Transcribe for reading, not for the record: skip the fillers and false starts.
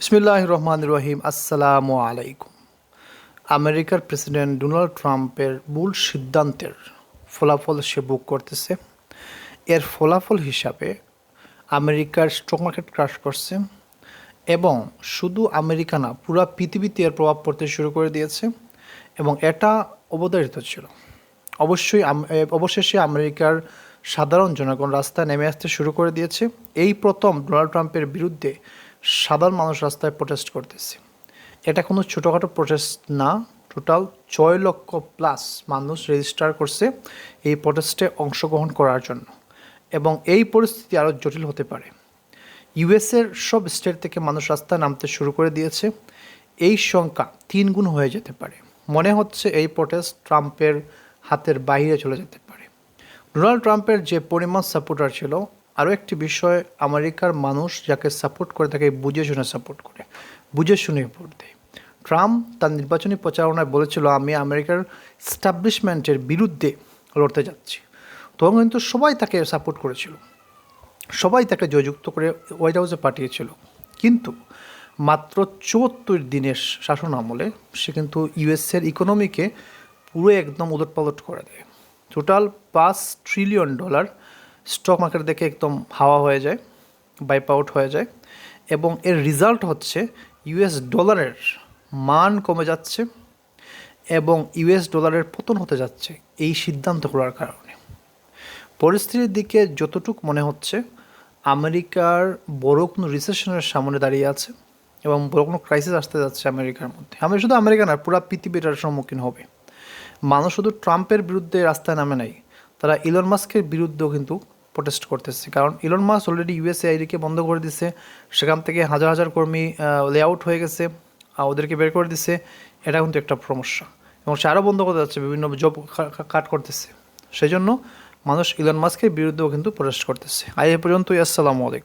বিসমিল্লাহির রহমানির রহিম। আসসালামু আলাইকুম। আমেরিকার প্রেসিডেন্ট ডোনাল্ড ট্রাম্পের ভুল সিদ্ধান্তের ফলাফল সে ভোগ করতেছে। এর ফলাফল হিসাবে আমেরিকার স্টক মার্কেট ক্রাশ করছে এবং শুধু আমেরিকা না, পুরো পৃথিবীতে এর প্রভাব পড়তে শুরু করে দিয়েছে এবং এটা অবধারিত ছিল। অবশেষে আমেরিকার সাধারণ জনগণ রাস্তায় নেমে আসতে শুরু করে দিয়েছে। এই প্রথম ডোনাল্ড ট্রাম্পের বিরুদ্ধে সাধারণ মানুষ রাস্তায় প্রোটেস্ট করতেছে। এটা কোনো ছোটোখাটো প্রোটেস্ট না, টোটাল 6 লক্ষ+ মানুষ রেজিস্টার করছে এই প্রোটেস্টে অংশগ্রহণ করার জন্য। এবং এই পরিস্থিতি আরও জটিল হতে পারে। ইউএসের সব স্টেট থেকে মানুষ রাস্তায় নামতে শুরু করে দিয়েছে। এই সংখ্যা 3 গুণ হয়ে যেতে পারে। মনে হচ্ছে এই প্রোটেস্ট ট্রাম্পের হাতের বাইরে চলে যেতে পারে। ডোনাল্ড ট্রাম্পের যে পরিমাণ সাপোর্টার ছিল, আরও একটি বিষয়, আমেরিকার মানুষ যাকে সাপোর্ট করে তাকে বুঝে শুনে সাপোর্ট করে, বুঝে শুনে ভোট দেয়। ট্রাম্প তার নির্বাচনী প্রচারণায় বলেছিল, আমি আমেরিকার এস্টাবলিশমেন্টের বিরুদ্ধে লড়তে যাচ্ছি। তখন কিন্তু সবাই তাকে সাপোর্ট করেছিল, সবাই তাকে জয়যুক্ত করে হোয়াইট হাউসে পাঠিয়েছিল। কিন্তু মাত্র 74 দিনের শাসন আমলে সে কিন্তু ইউএসের ইকোনমিকে পুরো একদম উলটপালট করে দেয়। টোটাল $5 ট্রিলিয়ন স্টক মার্কেট দেখে একদম হাওয়া হয়ে যায়, বাইপ আউট হয়ে যায়। এবং এর রেজাল্ট হচ্ছে ইউএস ডলারের মান কমে যাচ্ছে এবং ইউএস ডলারের পতন হতে যাচ্ছে এই সিদ্ধান্ত করার কারণে। পরিস্থিতির দিকে যতটুকু মনে হচ্ছে আমেরিকার বড় কোনো রিসেশনের সামনে দাঁড়িয়ে আছে এবং বড় কোনো ক্রাইসিস আসতে যাচ্ছে আমেরিকার মধ্যে। শুধু আমেরিকা না, পুরো পৃথিবীটার সম্মুখীন হবে। মানুষ শুধু ট্রাম্পের বিরুদ্ধে রাস্তায় নামে নাই, তারা ইলন মাস্কের বিরুদ্ধেও কিন্তু প্রোটেস্ট করতেছে। কারণ ইলন মাস্ক অলরেডি ইউএসএআইডিকে বন্ধ করে দিছে, সেখান থেকে হাজার হাজার কর্মী লে আউট হয়ে গেছে, ওদেরকে বের করে দিছে। এটা কিন্তু একটা সমস্যা এবং সে আরও বন্ধ করতে যাচ্ছে, বিভিন্ন জব কাট করতেছে। সেই জন্য মানুষ ইলন মাস্কের বিরুদ্ধেও কিন্তু প্রোটেস্ট করতেছে। আজ এ পর্যন্তই। আসসালামু আলাইকুম।